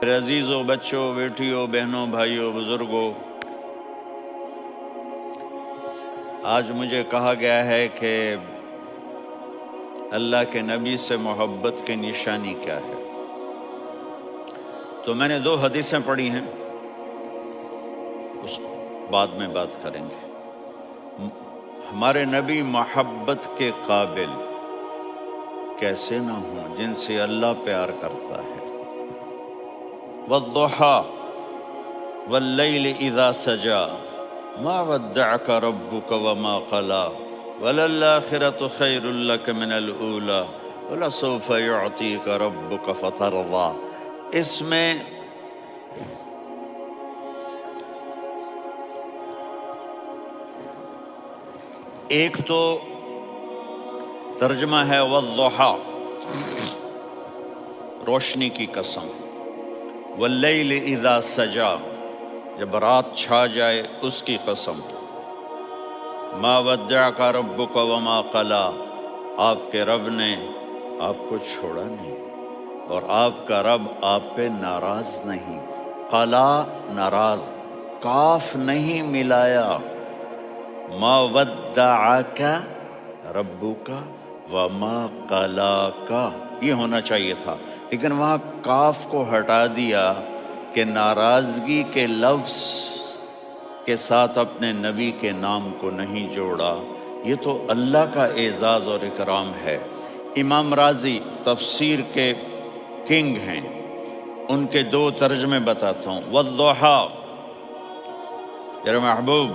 میرے عزیزوں، بچوں، بیٹیوں، بہنوں، بھائیوں، بزرگوں، آج مجھے کہا گیا ہے کہ اللہ کے نبی سے محبت کی نشانی کیا ہے۔ تو میں نے 2 حدیثیں پڑھی ہیں، اس بعد میں بات کریں گے۔ ہمارے نبی محبت کے قابل کیسے نہ ہوں جن سے اللہ پیار کرتا ہے۔ والضحیٰ واللیل اذا سجا ما ودعک ربک وما قلی وللآخرۃ خیر لک من الاولی ولسوف یعطیک ربک فترضی۔ اس میں ایک تو ترجمہ ہے والضحیٰ، روشنی کی قسم، واللیل اذا سجا، جب رات چھا جائے اس کی قسم، ما ودعک ربک وما قلی، آپ کے رب نے آپ کو چھوڑا نہیں اور آپ کا رب آپ پہ ناراض نہیں۔ قلا ناراض، کاف نہیں ملایا۔ ما ودعک ربک وما قلاک، یہ ہونا چاہیے تھا، لیکن وہاں کاف کو ہٹا دیا کہ ناراضگی کے لفظ کے ساتھ اپنے نبی کے نام کو نہیں جوڑا۔ یہ تو اللہ کا اعزاز اور اکرام ہے۔ امام رازی تفسیر کے کنگ ہیں، ان کے 2 ترجمے بتاتا ہوں۔ والضحیٰ، میرے محبوب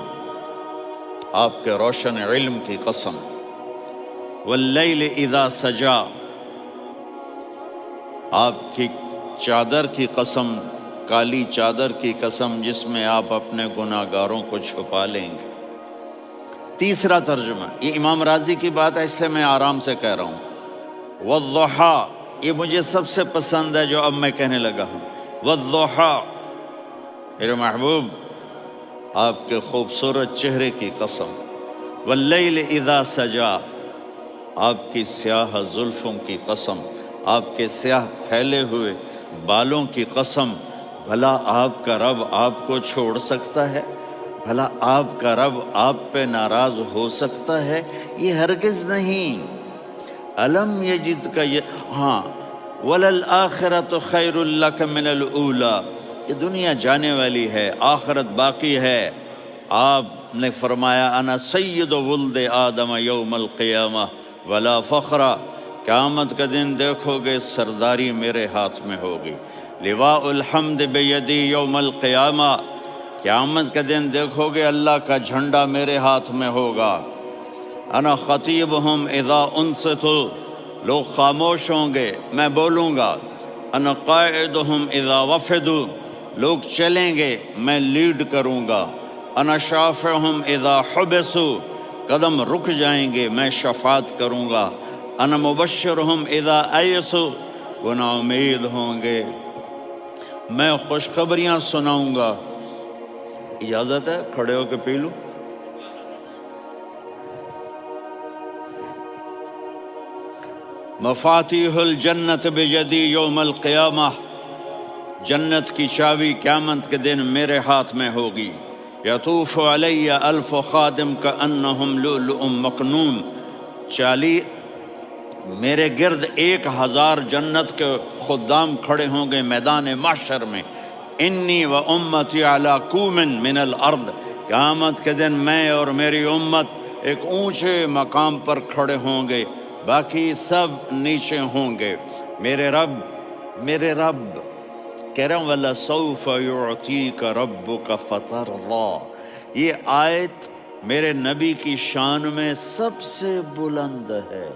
آپ کے روشن علم کی قسم، واللیل اذا سجا، آپ کی چادر کی قسم، کالی چادر کی قسم جس میں آپ اپنے گناہ گاروں کو چھپا لیں گے۔ تیسرا ترجمہ، یہ امام راضی کی بات ہے اس لیے میں آرام سے کہہ رہا ہوں۔ والضحیٰ، یہ مجھے سب سے پسند ہے جو اب میں کہنے لگا ہوں۔ والضحیٰ، میرے محبوب آپ کے خوبصورت چہرے کی قسم، واللیل اذا سجا، آپ کی سیاہ زلفوں کی قسم، آپ کے سیاہ پھیلے ہوئے بالوں کی قسم۔ بھلا آپ کا رب آپ کو چھوڑ سکتا ہے؟ بھلا آپ کا رب آپ پہ ناراض ہو سکتا ہے؟ یہ ہرگز نہیں۔ الم یجد کا ہاں، وللآخرۃ خیر لک من الاولی، یہ دنیا جانے والی ہے، آخرت باقی ہے۔ آپ نے فرمایا انا سید ولد آدم یوم القیامہ ولا فخر، قیامت کا دن دیکھو گے سرداری میرے ہاتھ میں ہوگی۔ لواء الحمد بیدی یوم القیامہ، قیامت کا دن دیکھو گے اللہ کا جھنڈا میرے ہاتھ میں ہوگا۔ انا خطیبہم اذا انصتوا، لوگ خاموش ہوں گے میں بولوں گا۔ انا قائدہم اذا وفدوا، لوگ چلیں گے میں لیڈ کروں گا۔ انا شافعہم اذا حبسوا، قدم رک جائیں گے میں شفاعت کروں گا۔ انا مبشرہم اذا ایسوا، وہ نا امید ہوں گے میں خوشخبریاں سناؤں گا۔ اجازت ہے کھڑے ہو کے پی لوں؟ مفاتیح الجنت بیدی یوم القیامہ، جنت کی چابی قیامت کے دن میرے ہاتھ میں ہوگی۔ یطوف علی الف خادم کانہم لؤلؤ مکنون، میرے گرد 1000 جنت کے خدام کھڑے ہوں گے میدان محشر میں۔ انی و امتی علی کوم من الارض، قیامت کے دن میں اور میری امت ایک اونچے مقام پر کھڑے ہوں گے، باقی سب نیچے ہوں گے۔ میرے رب کہہ رہا ہوں وَلَسَوْفَ يُعْطِيكَ رَبُّكَ فَتَرْضَىٰ، یہ آیت میرے نبی کی شان میں سب سے بلند ہے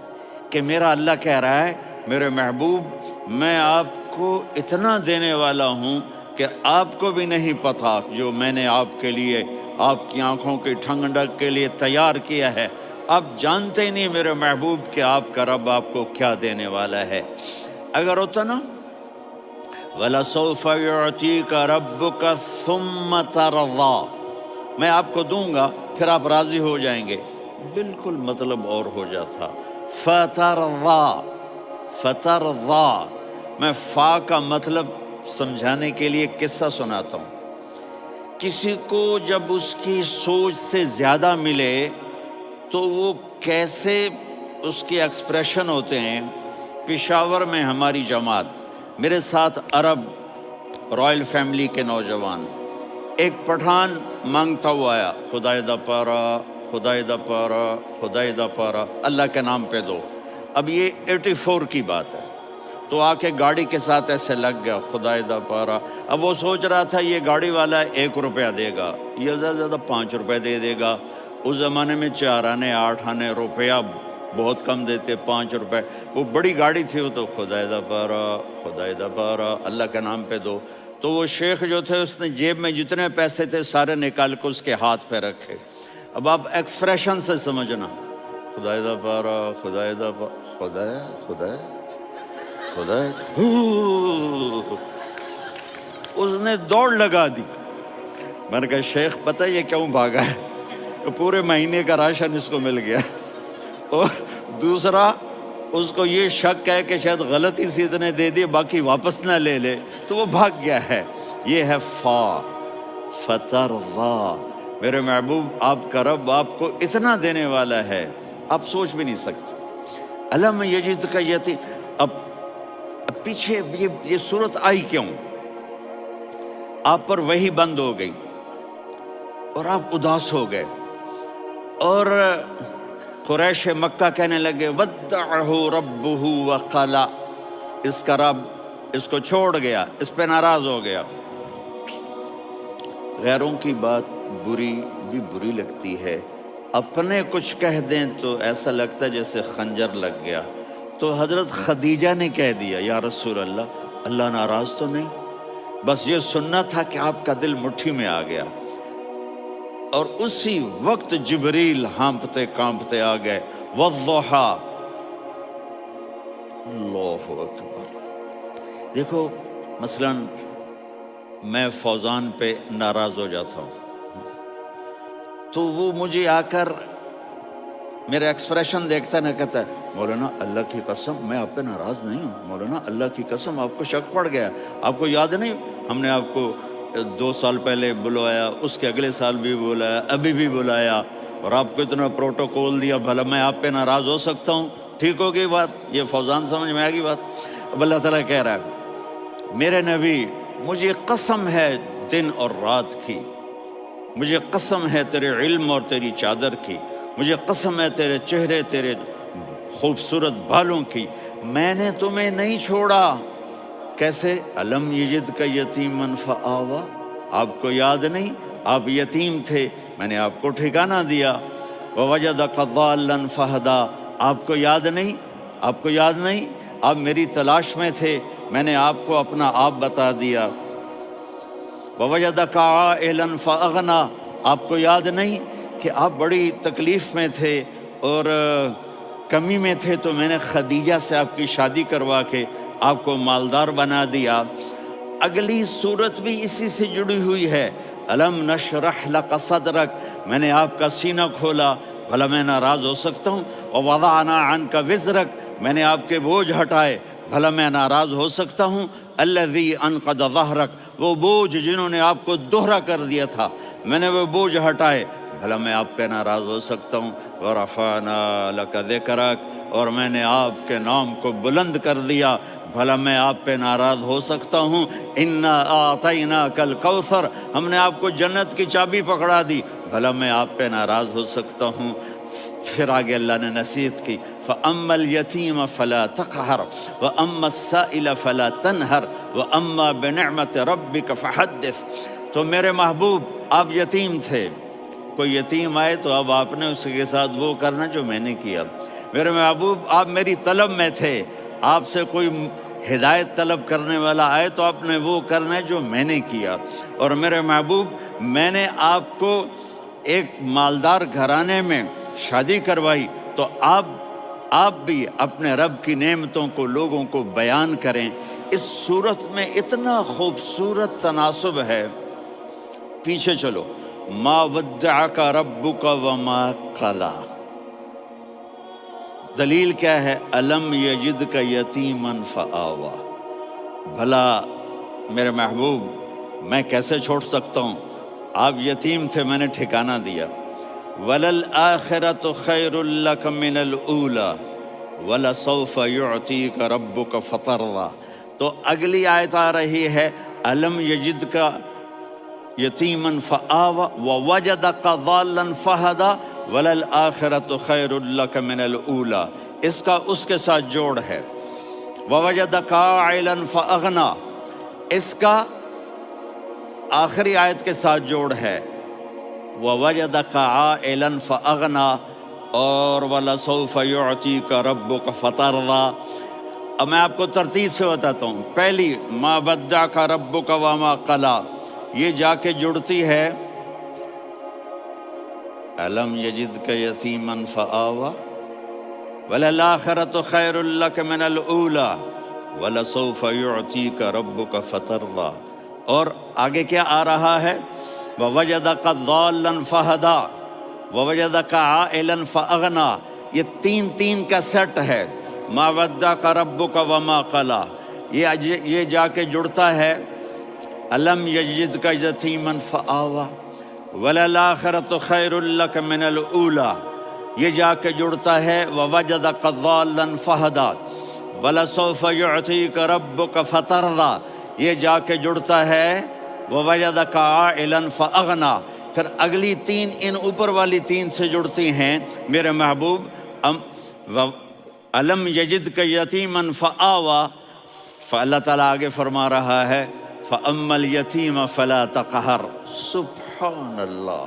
کہ میرا اللہ کہہ رہا ہے میرے محبوب میں آپ کو اتنا دینے والا ہوں کہ آپ کو بھی نہیں پتہ جو میں نے آپ کے لیے، آپ کی آنکھوں کی ٹھنڈک کے لیے تیار کیا ہے۔ آپ جانتے ہی نہیں میرے محبوب کہ آپ کا رب آپ کو کیا دینے والا ہے۔ اگر ہوتا نا وَلَسَوْفَ يُعْطِيكَ رَبُّكَ ثُمَّ تَرْضَىٰ، میں آپ کو دوں گا پھر آپ راضی ہو جائیں گے، بالکل مطلب اور ہو جاتا۔ فترضیٰ، میں فا کا مطلب سمجھانے کے لیے ایک قصہ سناتا ہوں۔ کسی کو جب اس کی سوچ سے زیادہ ملے تو وہ کیسے اس کے ایکسپریشن ہوتے ہیں۔ پشاور میں ہماری جماعت، میرے ساتھ عرب رائل فیملی کے نوجوان، ایک پٹھان مانگتا ہوا آیا، خدائے دا پارا، خدائے دا پارا، خدائے دا پارا، اللہ کے نام پہ دو۔ اب یہ 84 کی بات ہے، تو آ کے گاڑی کے ساتھ ایسے لگ گیا، خدائے دا پارا۔ اب وہ سوچ رہا تھا یہ گاڑی والا 1 روپیہ دے گا، یہ زیادہ زیادہ 5 روپے دے دے گا۔ اس زمانے میں 4 آنے 8 آنے روپیہ بہت کم دیتے، 5 روپے، وہ بڑی گاڑی تھی، وہ تو خدائے دا پارا، خدائے دا پارا، اللہ کے نام پہ دو۔ تو وہ شیخ جو تھے اس نے جیب میں جتنے پیسے تھے سارے نکال کے اس کے ہاتھ پہ رکھے۔ اب آپ ایکسپریشن سے سمجھنا، خدائے دا پارا، خدائے دا پارا، خدائے خدائے خدائے، اس نے دوڑ لگا دی۔ میں نے کہا شیخ پتہ یہ کیوں بھاگا ہے؟ کہ پورے مہینے کا راشن اس کو مل گیا، اور دوسرا اس کو یہ شک ہے کہ شاید غلطی سے اتنے دے دیے باقی واپس نہ لے لے، تو وہ بھاگ گیا ہے۔ یہ ہے فترضا، میرے محبوب آپ کا رب آپ کو اتنا دینے والا ہے آپ سوچ بھی نہیں سکتے۔ علم یجد کا یتیم، اب پیچھے یہ صورت آئی کیوں؟ آپ پر وحی بند ہو گئی اور آپ اداس ہو گئے، اور قریش مکہ کہنے لگے ودعہ ربہ وقلا، اس کا رب اس کو چھوڑ گیا، اس پہ ناراض ہو گیا۔ غیروں کی بات بری بھی بری لگتی ہے، اپنے کچھ کہہ دیں تو ایسا لگتا ہے جیسے خنجر لگ گیا۔ تو حضرت خدیجہ نے کہہ دیا یا رسول اللہ، اللہ ناراض تو نہیں؟ بس یہ سننا تھا کہ آپ کا دل مٹھی میں آ گیا۔ اور اسی وقت جبریل ہانپتے کانپتے آ گئے، والضحیٰ، اللہ اکبر۔ دیکھو مثلا میں فوزان پہ ناراض ہو جاتا ہوں تو وہ مجھے آ کر میرا ایکسپریشن دیکھتا ہے، نہ کہتا ہے مولانا اللہ کی قسم میں آپ پہ ناراض نہیں ہوں، مولانا اللہ کی قسم آپ کو شک پڑ گیا، آپ کو یاد نہیں ہم نے آپ کو 2 سال پہلے بلوایا، اس کے اگلے سال بھی بلایا، ابھی بھی بلایا، اور آپ کو اتنا پروٹوکول دیا، بھلا میں آپ پہ ناراض ہو سکتا ہوں؟ ٹھیک ہوگی بات، یہ فوزان سمجھ میں آ گئی بات۔ اب اللہ تعالیٰ کہہ رہا ہے میرے نبی مجھے قسم ہے دن اور رات کی، مجھے قسم ہے تیرے علم اور تیری چادر کی، مجھے قسم ہے تیرے چہرے تیرے خوبصورت بالوں کی، میں نے تمہیں نہیں چھوڑا۔ کیسے؟ علم یجد کا یتیمن فآوا، آپ کو یاد نہیں آپ یتیم تھے، میں نے آپ کو ٹھکانہ دیا۔ ووجدک ضالا فہدا، آپ کو یاد نہیں، آپ کو یاد نہیں آپ میری تلاش میں تھے، میں نے آپ کو اپنا آپ بتا دیا۔ ووجدک عائلا فاغنا، آپ کو یاد نہیں کہ آپ بڑی تکلیف میں تھے اور کمی میں تھے، تو میں نے خدیجہ سے آپ کی شادی کروا کے آپ کو مالدار بنا دیا۔ اگلی صورت بھی اسی سے جڑی ہوئی ہے، الم نشرح لک صدرک، میں نے آپ کا سینہ کھولا، بھلا میں ناراض ہو سکتا ہوں؟ ووضعنا عنک وزرک، میں نے آپ کے بوجھ ہٹائے، بھلا میں ناراض ہو سکتا ہوں؟ الذی انقض ظہرک، وہ بوجھ جنہوں نے آپ کو دوہرا کر دیا تھا، میں نے وہ بوجھ ہٹائے، بھلا میں آپ پہ ناراض ہو سکتا ہوں؟ ورفعنا لک ذکرک، اور میں نے آپ کے نام کو بلند کر دیا، بھلا میں آپ پہ ناراض ہو سکتا ہوں؟ انا اعطیناک الکوثر، ہم نے آپ کو جنت کی چابی پکڑا دی، بھلا میں آپ پہ ناراض ہو سکتا ہوں؟ پھر آگے اللہ نے نصیحت کی، فَأَمَّا الْيَتِيمَ فَلَا تَقْهَرْ وَأَمَّا السَّائِلَ فَلَا تَنْهَرْ وَأَمَّا بِنِعْمَةِ رَبِّكَ فَحَدِّثْ۔ تو میرے محبوب آپ یتیم تھے، کوئی یتیم آئے تو اب آپ نے اس کے ساتھ وہ کرنا جو میں نے کیا۔ میرے محبوب آپ میری طلب میں تھے، آپ سے کوئی ہدایت طلب کرنے والا آئے تو آپ نے وہ کرنا ہے جو میں نے کیا۔ اور میرے محبوب میں نے آپ کو ایک مالدار گھرانے میں شادی کروائی، تو آپ بھی اپنے رب کی نعمتوں کو لوگوں کو بیان کریں۔ اس صورت میں اتنا خوبصورت تناسب ہے، پیچھے چلو، ما ودعک ربک وما قلی، دلیل کیا ہے؟ الم یجدک یتیما فآوا، بھلا میرے محبوب میں کیسے چھوڑ سکتا ہوں؟ آپ یتیم تھے، میں نے ٹھکانہ دیا۔ وَلَلْآخِرَةُ خَيْرٌ لَكَ مِنَ الْأُولَى وَلَسَوْفَ يُعْطِيكَ رَبُّكَ فَتَرْضَىٰ۔ تو اگلی آیت آ رہی ہے أَلَمْ يَجِدْكَ یتیماً فآویٰ ووجدک ضالاً فہدیٰ وللآخرۃ خیر لک من الأولیٰ۔ اس کا اس کے ساتھ جوڑ ہے ووجدک عائلاً فأغنیٰ، اس کا آخری آیت کے ساتھ جوڑ ہے ووجدک عائلاً فأغنیٰ اور وَلَسَوْفَ يُعْطِيكَ رَبُّكَ فَتَرْضَىٰ۔ اب میں آپ کو ترتیب سے بتاتا ہوں۔ پہلی مَا وَدَّعَكَ رَبُّكَ وَمَا قَلَىٰ، یہ جا کے جڑتی ہے أَلَمْ يَجِدْكَ يَتِيمًا فَآوَىٰ وَلَلْآخِرَةُ خَيْرٌ لَكَ مِنَ الْأُولَىٰ وَلَسَوْفَ يُعْطِيكَ رَبُّكَ فَتَرْضَىٰ۔ اور آگے کیا آ رہا ہے؟ وَوَجَدَكَ ضَالًّا فَهَدَىٰ وَوَجَدَكَ عَائِلًا فَأَغْنَىٰ۔ یہ تین کا سیٹ ہے۔ مَا وَدَّعَكَ رَبُّكَ وَمَا قَلَىٰ، یہ جا کے جڑتا ہے أَلَمْ يَجِدْكَ يَتِيمًا فَآوَىٰ وَلَلْآخِرَةُ خَيْرٌ لَكَ مِنَ الْأُولَىٰ، یہ جا کے جڑتا ہے وَوَجَدَكَ ضَالًّا فَهَدَىٰ وَلَسَوْفَ يُعْطِيكَ رَبُّكَ فَتَرْضَىٰ، یہ جا کے جڑتا ہے وَوَجَدَكَ عَائِلًا فَأَغْنَىٰ۔ پھر اگلی تین ان اوپر والی تین سے جڑتی ہیں میرے محبوب۔ أَلَمْ يَجِدْكَ يَتِيمًا فَآوَىٰ، فاللہ تعالیٰ آگے فرما رہا ہے فَأَمَّا الْيَتِيمَ فَلَا تَقْهَرْ۔ سبحان اللہ،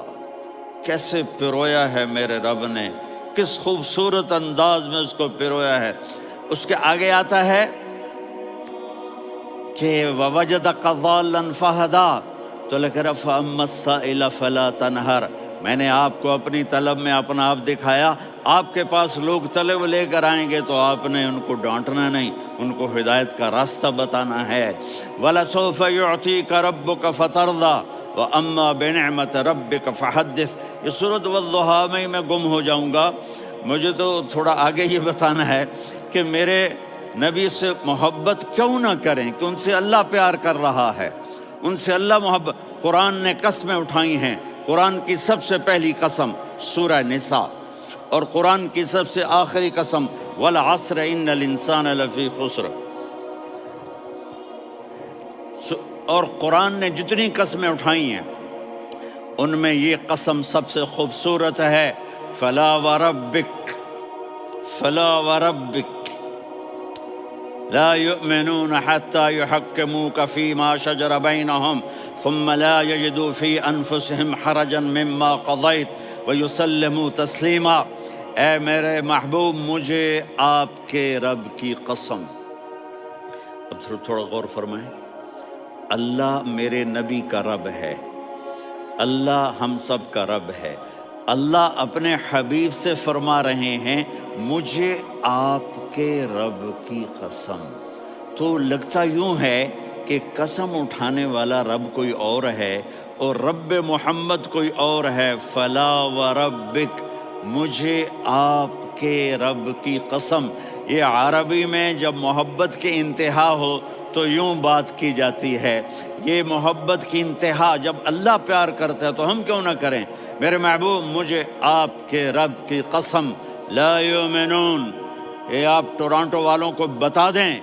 کیسے پرویا ہے میرے رب نے، کس خوبصورت انداز میں اس کو پرویا ہے۔ اس کے آگے آتا ہے کہ وَوَجَدَكَ ضَالًّا فَهَدَىٰ، تو لکھ رہا فَأَمَّا السَّائِلَ فَلَا تَنْهَرْ، میں نے آپ کو اپنی طلب میں اپنا آپ دکھایا۔ آپ کے پاس لوگ طلب لے کر آئیں گے تو آپ نے ان کو ڈانٹنا نہیں، ان کو ہدایت کا راستہ بتانا ہے۔ وَلَسَوْفَ يُعْطِيكَ رَبُّكَ فَتَرْضَىٰ وَأَمَّا بِنِعْمَةِ رَبِّكَ فَحَدِّثْ۔ یہ سورۃ والضحیٰ میں گم ہو جاؤں گا، مجھے تو تھوڑا آگے یہ بتانا ہے کہ میرے نبی سے محبت کیوں نہ کریں، کہ ان سے اللہ پیار کر رہا ہے، ان سے اللہ محبت۔ قرآن نے قسمیں اٹھائی ہیں، قرآن کی سب سے پہلی قسم سورہ نساء، اور قرآن کی سب سے آخری قسم والعصر ان الانسان لفی خسر۔ اور قرآن نے جتنی قسمیں اٹھائی ہیں ان میں یہ قسم سب سے خوبصورت ہے، فلا وربک فلا وربک لا يؤمنون حتى يحكموك فيما شجر بينهم ثم لا يجدوا في أنفسهم حرجا مما قضيت ويسلموا تسلیما۔ اے میرے محبوب، مجھے آپ کے رب کی قسم۔ اب تھوڑا غور فرمائیں، اللہ میرے نبی کا رب ہے، اللہ ہم سب کا رب ہے۔ اللہ اپنے حبیب سے فرما رہے ہیں مجھے آپ کے رب کی قسم۔ تو لگتا یوں ہے کہ قسم اٹھانے والا رب کوئی اور ہے اور رب محمد کوئی اور ہے۔ فلا وربک، مجھے آپ کے رب کی قسم۔ یہ عربی میں جب محبت کی انتہا ہو تو یوں بات کی جاتی ہے، یہ محبت کی انتہا جب اللہ پیار کرتا ہے تو ہم کیوں نہ کریں۔ میرے محبوب، مجھے آپ کے رب کی قسم، لا یؤمنون، یہ آپ ٹورانٹو والوں کو بتا دیں،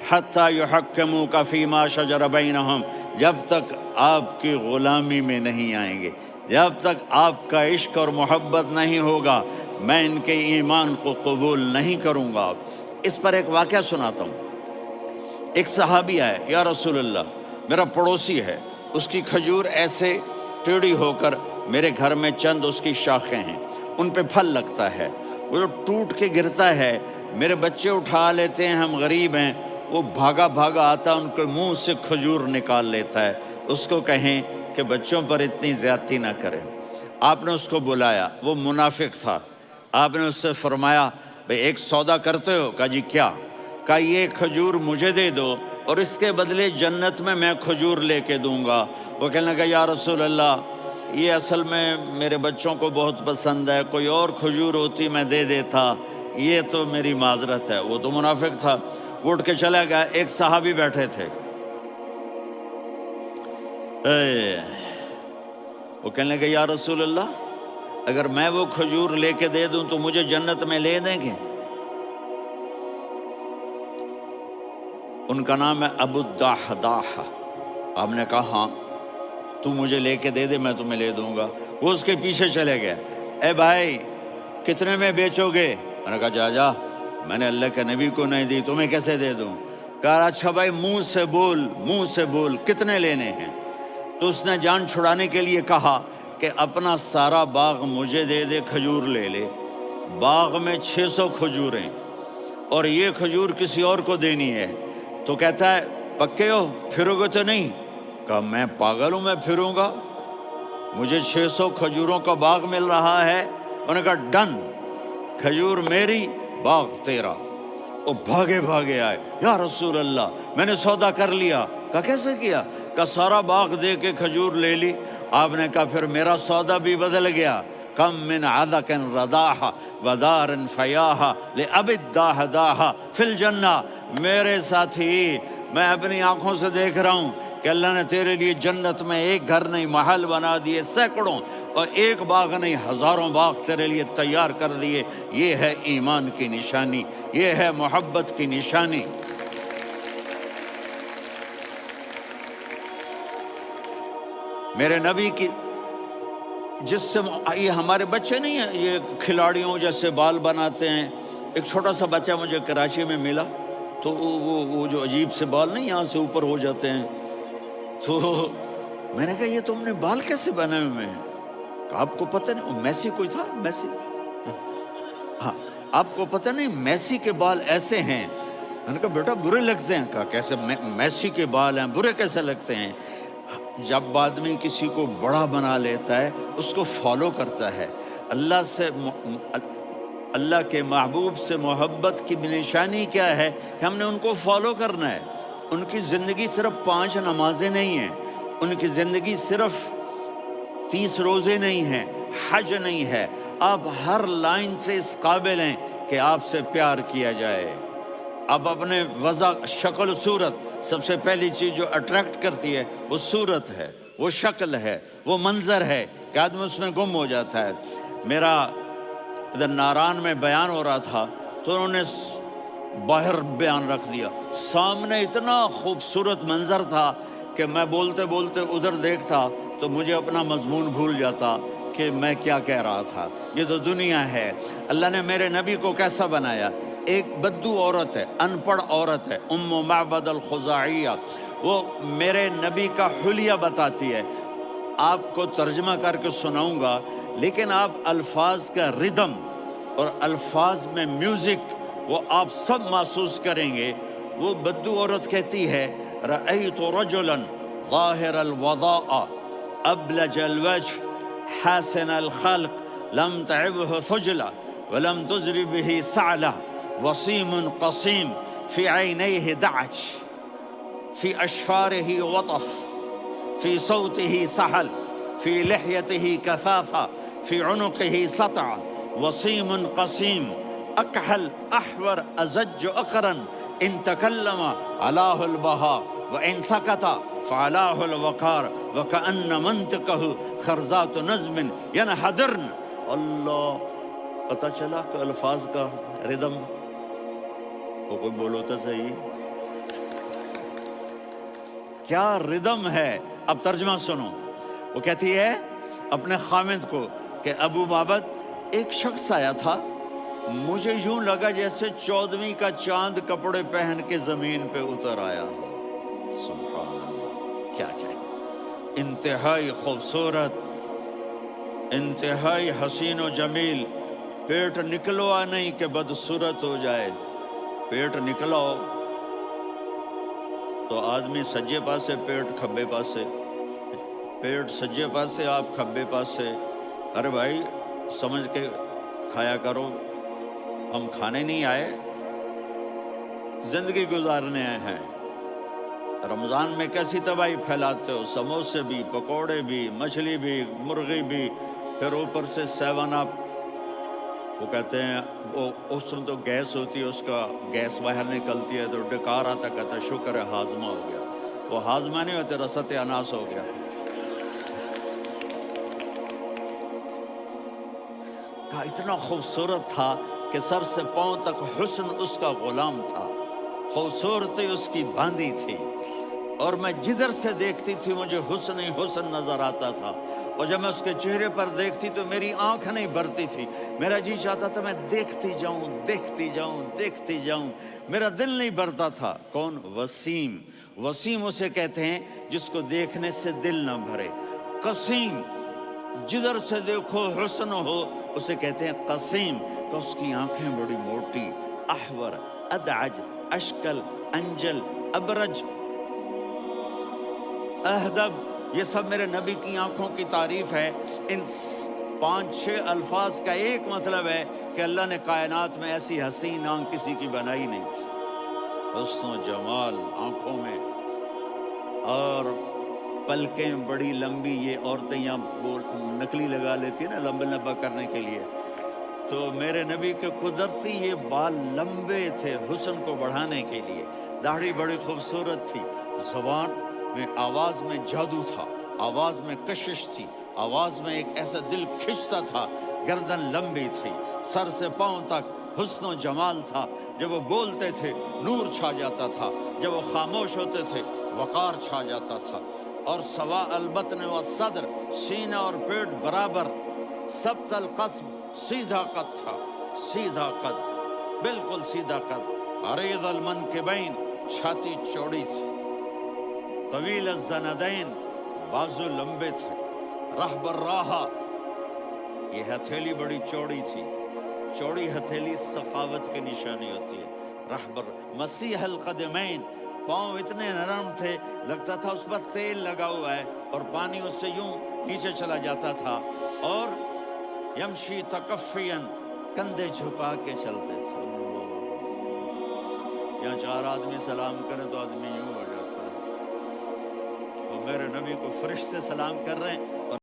حتی یحکموک فیما شجر بینہم، جب تک آپ کی غلامی میں نہیں آئیں گے، جب تک آپ کا عشق اور محبت نہیں ہوگا، میں ان کے ایمان کو قبول نہیں کروں گا۔ اس پر ایک واقعہ سناتا ہوں۔ ایک صحابی آئے، یا رسول اللہ، میرا پڑوسی ہے، اس کی کھجور ایسے ٹیڑھی ہو کر میرے گھر میں چند اس کی شاخیں ہیں، ان پہ پھل لگتا ہے، وہ جو ٹوٹ کے گرتا ہے، میرے بچے اٹھا لیتے ہیں، ہم غریب ہیں، وہ بھاگا بھاگا آتا ہے، ان کے منہ سے کھجور نکال لیتا ہے۔ اس کو کہیں کہ بچوں پر اتنی زیادتی نہ کریں۔ آپ نے اس کو بلایا، وہ منافق تھا، آپ نے اس سے فرمایا بھئی ایک سودا کرتے ہو؟ کہا جی کیا؟ کہا یہ کھجور مجھے دے دو اور اس کے بدلے جنت میں کھجور لے کے دوں گا۔ وہ کہنے لگا یا رسول اللہ، یہ اصل میں میرے بچوں کو بہت پسند ہے، کوئی اور کھجور ہوتی میں دے دیتا، یہ تو میری معذرت ہے۔ وہ تو منافق تھا، وہ اٹھ کے چلا گیا۔ ایک صحابی بیٹھے تھے، اے وہ کہنے لگے یا رسول اللہ اگر میں وہ کھجور لے کے دے دوں تو مجھے جنت میں لے دیں گے؟ ان کا نام ہے ابو الدحداح۔ آپ نے کہا ہاں تو مجھے لے کے دے دے میں تمہیں لے دوں گا۔ وہ اس کے پیچھے چلے گئے، اے بھائی کتنے میں بیچو گے؟ میں نے کہا جا جا، میں نے اللہ کے نبی کو نہیں دی، تمہیں کیسے دے دوں؟ کہا اچھا بھائی منہ سے بول کتنے لینے ہیں؟ تو اس نے جان چھڑانے کے لیے کہا کہ اپنا سارا باغ مجھے دے دے، کھجور لے لے۔ باغ میں 600 کھجوریں اور یہ کھجور کسی اور کو دینی ہے۔ تو کہتا ہے پکے ہو، پھرو گے تو نہیں؟ کہا میں پاگل ہوں، میں پھروں گا؟ مجھے 600 کھجوروں کا باغ مل رہا ہے۔ انہوں نے کہا ڈن، کھجور میری باغ تیرا۔ وہ بھاگے آئے، یا رسول اللہ میں نے سودا کر لیا۔ کہا کیسے کیا؟ کہا سارا باغ دے کے کھجور لے لی۔ آپ نے کہا پھر میرا سودا بھی بدل گیا۔ کم من عدق رداح ودار فیاح لأبی الدحداح فی الجنہ۔ میرے ساتھی میں اپنی آنکھوں سے دیکھ رہا ہوں کہ اللہ نے تیرے لیے جنت میں ایک گھر نہیں محل بنا دیے سینکڑوں، اور ایک باغ نہیں ہزاروں باغ تیرے لیے تیار کر دیے۔ یہ ہے ایمان کی نشانی، یہ ہے محبت کی نشانی۔ میرے نبی کی جس سے یہ ہمارے بچے نہیں ہیں یہ کھلاڑیوں جیسے بال بناتے ہیں۔ ایک چھوٹا سا بچہ مجھے کراچی میں ملا، تو وہ جو عجیب سے بال نہیں یہاں سے اوپر ہو جاتے ہیں، تو میں نے کہا یہ تم نے بال کیسے بنائے ہوئے ہیں؟ کہا آپ کو پتہ نہیں میسی کوئی تھا، میسی، ہاں آپ کو پتہ نہیں میسی کے بال ایسے ہیں؟ میں نے کہا بیٹا برے لگتے ہیں۔ کہا کیسے؟ میسی کے بال ہیں برے کیسے لگتے ہیں؟ جب آدمی کسی کو بڑا بنا لیتا ہے اس کو فالو کرتا ہے۔ اللہ کے محبوب سے محبت کی نشانی کیا ہے کہ ہم نے ان کو فالو کرنا ہے۔ ان کی زندگی صرف 5 نمازیں نہیں ہیں، ان کی زندگی صرف 30 روزے نہیں ہیں، حج نہیں ہے۔ آپ ہر لائن سے اس قابل ہیں کہ آپ سے پیار کیا جائے۔ آپ اپنے وضع، شکل و صورت، سب سے پہلی چیز جو اٹریکٹ کرتی ہے وہ صورت ہے، وہ شکل ہے، وہ منظر ہے کہ آدمی اس میں گم ہو جاتا ہے۔ میرا ادھر ناران میں بیان ہو رہا تھا تو انہوں نے باہر بیان رکھ دیا، سامنے اتنا خوبصورت منظر تھا کہ میں بولتے بولتے ادھر دیکھتا تو مجھے اپنا مضمون بھول جاتا کہ میں کیا کہہ رہا تھا۔ یہ تو دنیا ہے۔ اللہ نے میرے نبی کو کیسا بنایا؟ ایک بدو عورت ہے، ان پڑھ عورت ہے، ام معبد الخزاعیہ، وہ میرے نبی کا حلیہ بتاتی ہے۔ آپ کو ترجمہ کر کے سناؤں گا، لیکن آپ الفاظ کا ردم اور الفاظ میں میوزک وہ آپ سب محسوس کریں گے۔ وہ بدو عورت کہتی ہے رأیت رجلا ظاہر الوضاء ابلج الوجه حاسن الخلق لم تعبه ثجلة ولم تزر به سعلة وصيم قصيم في عينيه دعج في أشفاره وطف في صوته سحل في لحيته كثافة في عنقه سطع وصيم قصيم أكحل أحور أزج أقرن إن تكلم علاه البهاء وإن سكت فعلاه الوقار وكأن منطقه خرزات نظم ينحدرن۔ اللہ، پتہ چلا کہ الفاظ کا ردم، وہ کوئی بولو تو صحیح، کیا ردم ہے۔ اب ترجمہ سنو۔ وہ کہتی ہے اپنے خامد کو کہ ابو معبد ایک شخص آیا تھا، مجھے یوں لگا جیسے 14ویں کا چاند کپڑے پہن کے زمین پہ اتر آیا ہو۔ سبحان اللہ، کیا انتہائی خوبصورت، انتہائی حسین و جمیل۔ پیٹ نکلوا نہیں کہ بدصورت ہو جائے، پیٹ نکلاؤ تو آدمی سجے پاسے پیٹ کھبے پاسے، پیٹ سجے پاسے آپ کھبے پاسے۔ ارے بھائی سمجھ کے کھایا کرو، ہم کھانے نہیں آئے، زندگی گزارنے آئے ہیں۔ رمضان میں کیسی تباہی پھیلاتے ہو، سموسے بھی، پکوڑے بھی، مچھلی بھی، مرغی بھی، پھر اوپر سے 7 اپ۔ وہ کہتے ہیں وہ اس میں تو گیس ہوتی ہے، اس کا گیس باہر نکلتی ہے تو ڈکار آتا، کہتا ہے شکر ہے ہاضمہ ہو گیا۔ وہ ہاضمہ نہیں ہوتے، رسط اناس ہو گیا۔ کہا اتنا خوبصورت تھا کہ سر سے پاؤں تک حسن اس کا غلام تھا، خوبصورتی اس کی باندھی تھی، اور میں جدھر سے دیکھتی تھی مجھے حسن ہی حسن نظر آتا تھا، اور جب میں اس کے چہرے پر دیکھتی تو میری آنکھ نہیں بھرتی تھی، میرا جی چاہتا تھا میں دیکھتی جاؤں دیکھتی جاؤں دیکھتی جاؤں، میرا دل نہیں بھرتا تھا۔ کون؟ وسیم۔ وسیم اسے کہتے ہیں جس کو دیکھنے سے دل نہ بھرے۔ قسیم، جدھر سے دیکھو حسن ہو، اسے کہتے ہیں قسیم، کہ اس کی آنکھیں بڑی موٹی، احور، ادعج، اشکل، انجل، ابرج، اہدب، یہ سب میرے نبی کی آنکھوں کی تعریف ہے۔ ان 5-6 الفاظ کا ایک مطلب ہے کہ اللہ نے کائنات میں ایسی حسین آنکھ کسی کی بنائی نہیں تھی۔ حسن و جمال آنکھوں میں، اور پلکیں بڑی لمبی، یہ عورتیں یہاں نکلی لگا لیتی ہیں نا لمبا لمبا کرنے کے لیے، تو میرے نبی کے قدرتی یہ بال لمبے تھے حسن کو بڑھانے کے لیے، داڑھی بڑی خوبصورت تھی، زبان میں آواز میں جادو تھا، آواز میں کشش تھی، آواز میں ایک ایسا دل کھنچتا تھا، گردن لمبی تھی، سر سے پاؤں تک حسن و جمال تھا، جب وہ بولتے تھے نور چھا جاتا تھا، جب وہ خاموش ہوتے تھے وقار چھا جاتا تھا، اور سوا البطن و صدر، سینہ اور پیٹ برابر، سبت القسم، سیدھا قد تھا، سیدھا قد، بالکل سیدھا قد، عریض المنکبین، چھاتی چوڑی تھی، طویل الزندین، بازو لمبے تھے، رہب الراحہ، یہ ہتھیلی بڑی چوڑی تھی، چوڑی ہتھیلی سخاوت کی نشانی ہوتی ہے، رہبر، مسیح القدمین، پاؤں اتنے نرم تھے لگتا تھا اس پر تیل لگا ہوا ہے، اور پانی اس سے یوں نیچے چلا جاتا تھا، اور یمشی تکفین، کندھے جھکا کے چلتے تھے۔ یہاں 4 آدمی سلام کرے تو آدمی یوں ہو جاتا ہے، اور میرے نبی کو فرشتے سلام کر رہے ہیں، اور